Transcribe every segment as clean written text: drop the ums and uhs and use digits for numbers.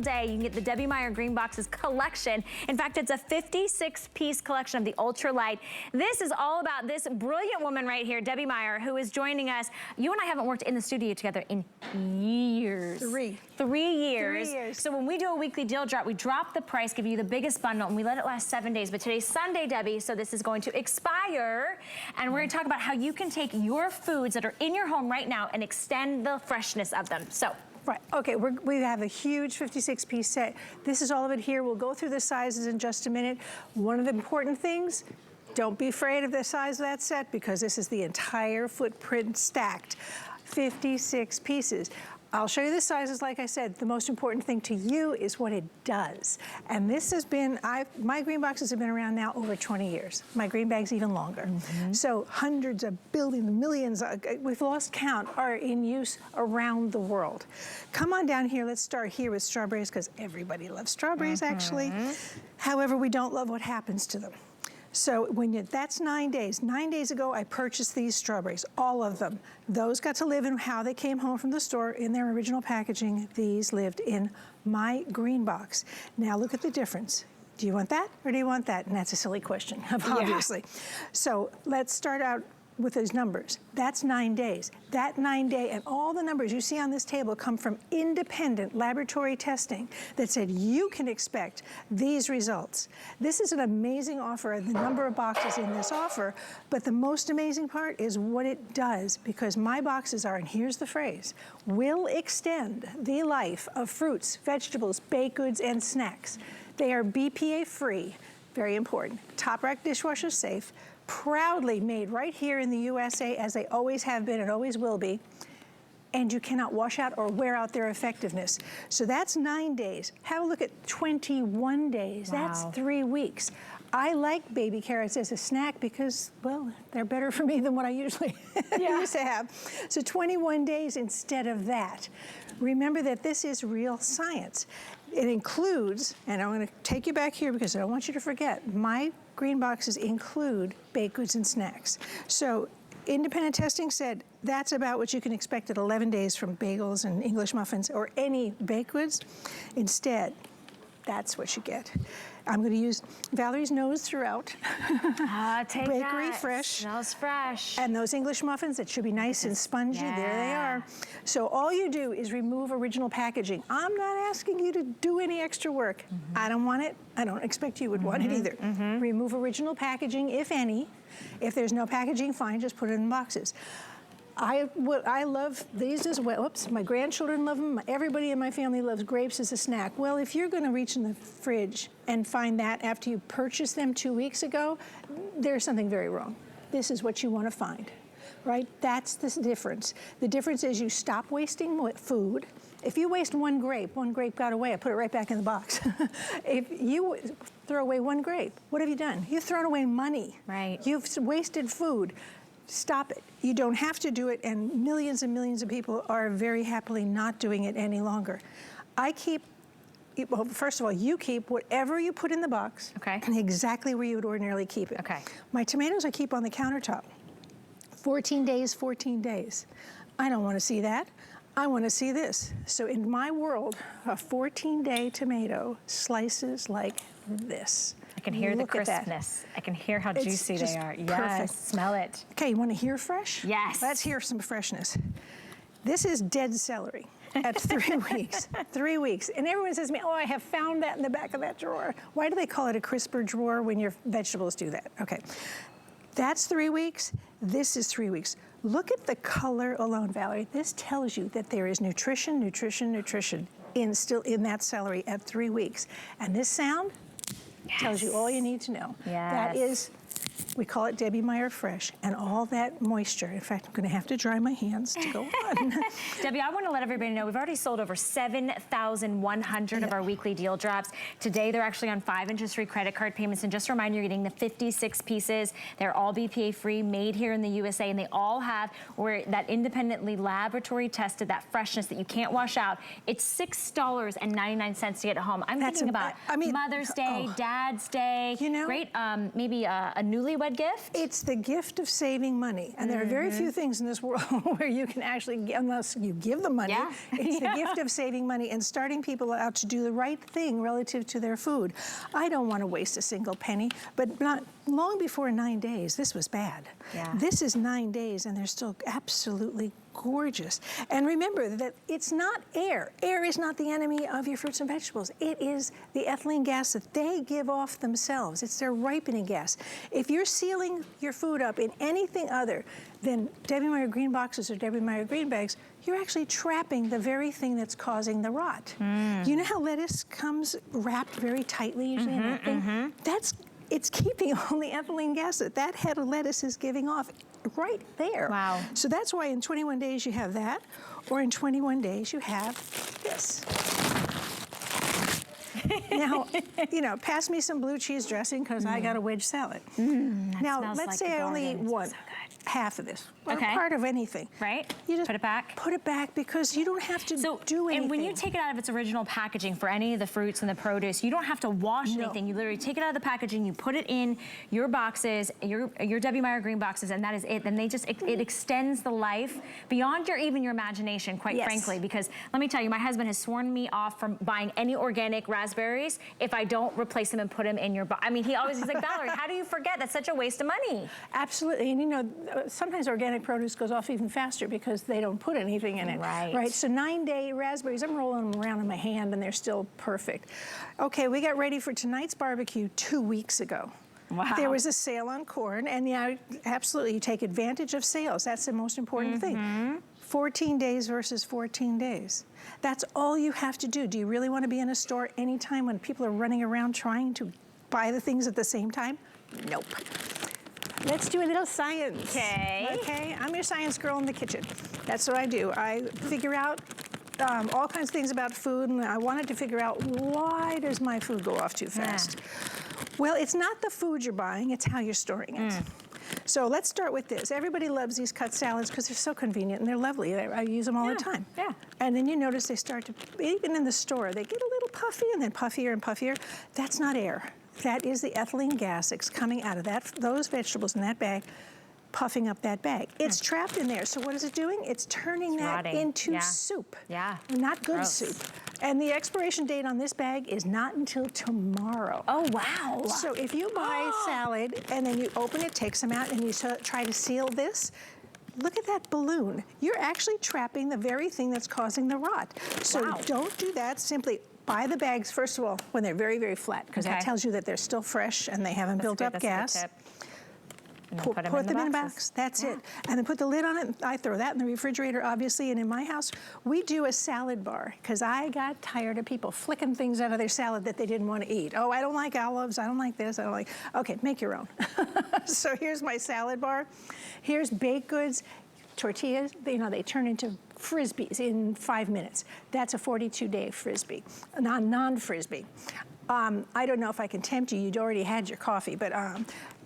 Day. You can get the Debbie Meyer GreenBoxes collection. In fact, it's a 56-piece collection of the UltraLite. This is all about this brilliant woman right here, Debbie Meyer, who is joining us. You and I haven't worked in the studio together in years. Three years. So when we do a weekly deal drop, we drop the price, give you the biggest bundle, and we let it last 7 days. But today's Sunday, Debbie, so this is going to expire. And we're going to talk about how you can take your foods that are in your home right now and extend the freshness of them. So. Right, okay, we have a huge 56-piece set. This is all of it here. We'll go through the sizes in just a minute. One of the important things, don't be afraid of the size of that set because this is the entire footprint stacked. 56 pieces. I'll show you the sizes, like I said. The most important thing to you is what it does. And this has been, my GreenBoxes have been around now over 20 years. My green bags even longer. So hundreds of billions, millions, we've lost count, are in use around the world. Come on down here, let's start here with strawberries because everybody loves strawberries actually. However, we don't love what happens to them. So that's 9 days. 9 days ago, I purchased these strawberries, all of them. Those got to live in how they came home from the store in their original packaging. These lived in my green box. Now look at the difference. Do you want that or do you want that? And that's a silly question, obviously. Yeah. So let's start out with those numbers. That's 9 days. That 9 day and all the numbers you see on this table come from independent laboratory testing that said you can expect these results. This is an amazing offer, the number of boxes in this offer, but the most amazing part is what it does because my boxes are, and here's the phrase, will extend the life of fruits, vegetables, baked goods, and snacks. They are BPA-free, very important, top rack dishwasher safe, proudly made right here in the USA as they always have been and always will be, and you cannot wash out or wear out their effectiveness. So that's 9 days. Have a look at 21 days. Wow. That's 3 weeks. I like baby carrots as a snack because, well, they're better for me than what I usually used to have. So 21 days instead of that. Remember that this is real science. It includes, and I'm gonna take you back here because I don't want you to forget, my green boxes include baked goods and snacks. So independent testing said that's about what you can expect at 11 days from bagels and English muffins or any baked goods. Instead, that's what you get. I'm going to use Valerie's nose throughout. Take Bakery that. fresh. Smells fresh. And those English muffins that should be nice and spongy, there they are. So all you do is remove original packaging. I'm not asking you to do any extra work. I don't want it. I don't expect you would want it either. Remove original packaging, if any. If there's no packaging, fine, just put it in boxes. I love these as well. Oops, my grandchildren love them. Everybody in my family loves grapes as a snack. Well, if you're going to reach in the fridge and find that after you purchased them 2 weeks ago, there's something very wrong. This is what you want to find, right? That's the difference. The difference is you stop wasting food. If you waste one grape got away, I put it right back in the box. If you throw away one grape, what have you done? You've thrown away money. Right. You've wasted food. Stop it. You don't have to do it, and millions of people are very happily not doing it any longer. I keep, well, first of all, you keep whatever you put in the box exactly where you would ordinarily keep it. My tomatoes I keep on the countertop. 14 days, 14 days. I don't want to see that. I want to see this. So in my world, a 14-day tomato slices like this. I can hear the crispness. I can hear how juicy they are. Yes, perfect. Smell it. Okay, you want to hear fresh? Yes. Let's hear some freshness. This is dead celery at 3 weeks. 3 weeks. And everyone says to me, oh, I have found that in the back of that drawer. Why do they call it a crisper drawer when your vegetables do that? Okay, that's 3 weeks. This is 3 weeks. Look at the color alone, Valerie. This tells you that there is nutrition, nutrition, nutrition still in that celery at 3 weeks. And this sound tells you all you need to know. That is, we call it Debbie Meyer Fresh, and all that moisture. In fact, I'm going to have to dry my hands to go on. Debbie, I want to let everybody know we've already sold over 7,100 of our weekly deal drops. Today, they're actually on 5 interest-free credit card payments. And just a reminder, you're getting the 56 pieces. They're all BPA-free, made here in the USA, and they all have that independently laboratory tested, that freshness that you can't wash out. It's $6.99 to get it home. I'm thinking about Mother's Day, Dad's Day, great, maybe a newly newlywed gift? It's the gift of saving money. And there are very few things in this world where you can actually, unless you give them money, it's the gift of saving money and starting people out to do the right thing relative to their food. I don't want to waste a single penny, but not long before 9 days, this was bad. This is 9 days and they're still absolutely gorgeous. And remember that it's not air. Air is not the enemy of your fruits and vegetables. It is the ethylene gas that they give off themselves. It's their ripening gas. If you're sealing your food up in anything other than Debbie Meyer GreenBoxes or Debbie Meyer Green Bags, you're actually trapping the very thing that's causing the rot. You know how lettuce comes wrapped very tightly usually in that thing? It's keeping all the ethylene gas that head of lettuce is giving off right there. Wow. So that's why in 21 days you have that, or in 21 days you have this. Now, you know, pass me some blue cheese dressing because I got a wedge salad. Now, let's say I only eat one. Half of this, or part of anything. Right? You just put it back? Put it back because you don't have to do anything. And when you take it out of its original packaging for any of the fruits and the produce, you don't have to wash anything. You literally take it out of the packaging, you put it in your boxes, your Debbie Meyer GreenBoxes, and that is it. And they just, it extends the life beyond even your imagination, quite frankly, because let me tell you, my husband has sworn me off from buying any organic raspberries if I don't replace them and put them in your box. I mean, he's like, Valerie, how do you forget? That's such a waste of money. Absolutely, and you know, sometimes organic produce goes off even faster because they don't put anything in it. Right. So 9-day raspberries, I'm rolling them around in my hand and they're still perfect. Okay, we got ready for tonight's barbecue 2 weeks ago. Wow. There was a sale on corn, and yeah, absolutely, you take advantage of sales. That's the most important thing. 14 days versus 14 days. That's all you have to do. Do you really want to be in a store anytime when people are running around trying to buy the things at the same time? Nope. Let's do a little science. Okay, I'm your science girl in the kitchen. That's what I do. I figure out all kinds of things about food, and I wanted to figure out, why does my food go off too fast? Well, it's not the food you're buying, it's how you're storing it. So let's start with this. Everybody loves these cut salads because they're so convenient and they're lovely. I use them all the time. And then you notice they start to, even in the store, they get a little puffy and then puffier and puffier. That's not air. That is the ethylene gas that's coming out of those vegetables in that bag, puffing up that bag. It's trapped in there. So what is it doing? It's turning that into soup. Not good soup. And the expiration date on this bag is not until tomorrow. Oh, wow. So if you buy salad and then you open it, take some out, and you try to seal this, look at that balloon. You're actually trapping the very thing that's causing the rot. So don't do that. Simply buy the bags, first of all, when they're very, very flat, because that tells you that they're still fresh and they haven't built up gas. Put them in a box. That's it. And then put the lid on it. I throw that in the refrigerator, obviously. And in my house, we do a salad bar because I got tired of people flicking things out of their salad that they didn't want to eat. Oh, I don't like olives. I don't like this. I don't like. Okay, make your own. So here's my salad bar. Here's baked goods. Tortillas, you know, they turn into Frisbees in 5 minutes. That's a 42-day Frisbee, non-Frisbee. I don't know if I can tempt you. You'd already had your coffee, but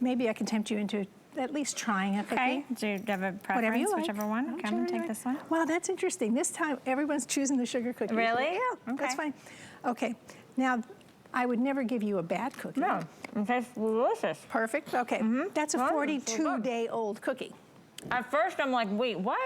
maybe I can tempt you into at least trying a cookie. Okay, do you have a preference? Whatever you like. Whichever one. Okay, I'm gonna take this one. Wow, that's interesting. This time, everyone's choosing the sugar cookie. Really? Yeah, that's fine. Okay, now, I would never give you a bad cookie. No, it tastes delicious. Perfect, okay. That's a 42-day-old cookie. At first, I'm like, wait, what?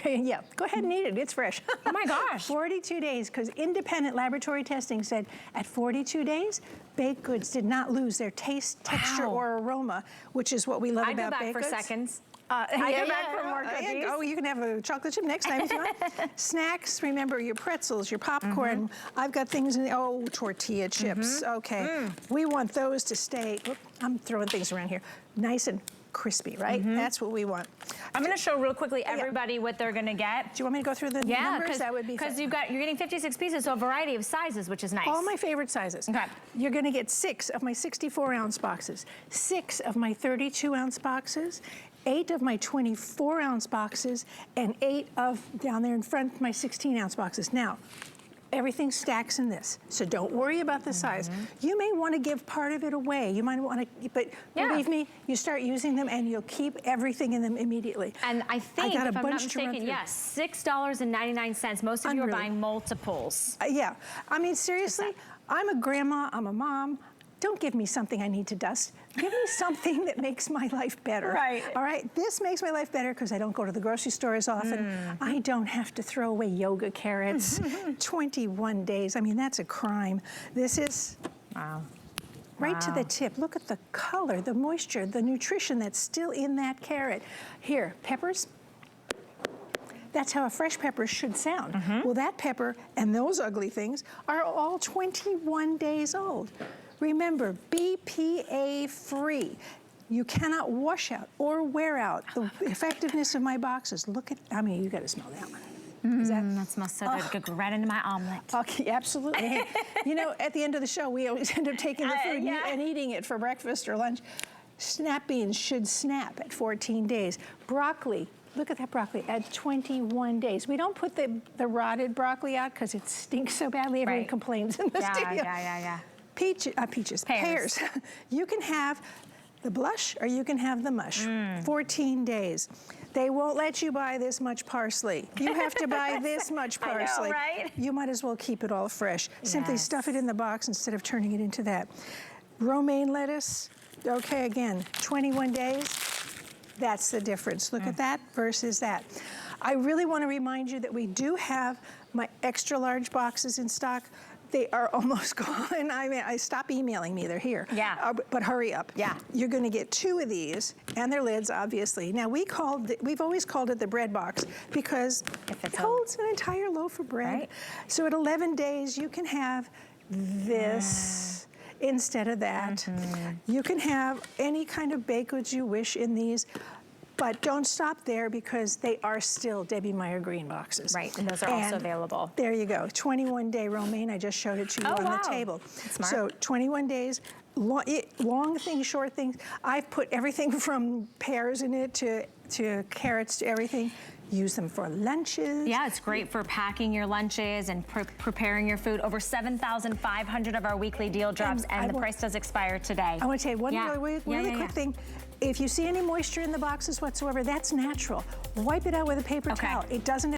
Yeah, go ahead and eat it. It's fresh. Oh my gosh. 42 days, because independent laboratory testing said at 42 days, baked goods did not lose their taste, texture, or aroma, which is what we love about baked goods. I go back for seconds. I go back for more cookies. Oh, you can have a chocolate chip next time if you want. Snacks, remember your pretzels, your popcorn. I've got things in the, tortilla chips. Okay, we want those to stay, I'm throwing things around here, nice and crispy, right? That's what we want. I'm going to show real quickly everybody what they're going to get. Do you want me to go through the numbers? That would be fun. Because you're getting 56 pieces, so a variety of sizes, which is nice. All my favorite sizes. Okay. You're going to get 6 of my 64-ounce boxes, 6 of my 32-ounce boxes, 8 of my 24-ounce boxes, and 8 of, down there in front, my 16-ounce boxes. Now, everything stacks in this, so don't worry about the size. You may want to give part of it away. You might want to, but believe me, you start using them and you'll keep everything in them immediately. And I think, if I'm not mistaken, yes, $6.99. Most of you are buying multiples. Yeah, I mean, seriously, I'm a grandma, I'm a mom, don't give me something I need to dust. Give me something that makes my life better. Right. All right, this makes my life better because I don't go to the grocery store as often. I don't have to throw away yoga carrots. 21 days, I mean, that's a crime. This is, Wow. right to the tip. Look at the color, the moisture, the nutrition that's still in that carrot. Here, peppers. That's how a fresh pepper should sound. Well, that pepper and those ugly things are all 21 days old. Remember, BPA-free. You cannot wash out or wear out the effectiveness of my boxes. Look at, I mean, you gotta smell that one. That smells so good. Could go right into my omelet. Okay, absolutely. Hey, you know, at the end of the show, we always end up taking the food and eating it for breakfast or lunch. Snap beans should snap at 14 days. Broccoli, look at that broccoli, at 21 days. We don't put the rotted broccoli out because it stinks so badly. Everyone complains in the studio. Peaches, pears. You can have the blush or you can have the mush. 14 days. They won't let you buy this much parsley. You have to buy this much parsley. I know, right? You might as well keep it all fresh. Simply stuff it in the box instead of turning it into that. Romaine lettuce, okay, again, 21 days. That's the difference. Look at that versus that. I really want to remind you that we do have my extra large boxes in stock. They are almost gone. I mean, stop emailing me, they're here. Yeah. But hurry up. Yeah. You're gonna get 2 of these and their lids, obviously. Now we've always called it the bread box because it holds an entire loaf of bread. Right. So at 11 days, you can have this instead of that. You can have any kind of baked goods you wish in these. But don't stop there because they are still Debbie Meyer GreenBoxes. Right, and those are also available. There you go, 21-day romaine. I just showed it to you on the table. That's smart. So 21 days, long things, short things. I've put everything from pears in it to carrots to everything. Use them for lunches. Yeah, it's great for packing your lunches and preparing your food. Over 7,500 of our weekly deal drops, and the price does expire today. I want to tell you one really quick thing. If you see any moisture in the boxes whatsoever, that's natural. Wipe it out with a paper towel. It doesn't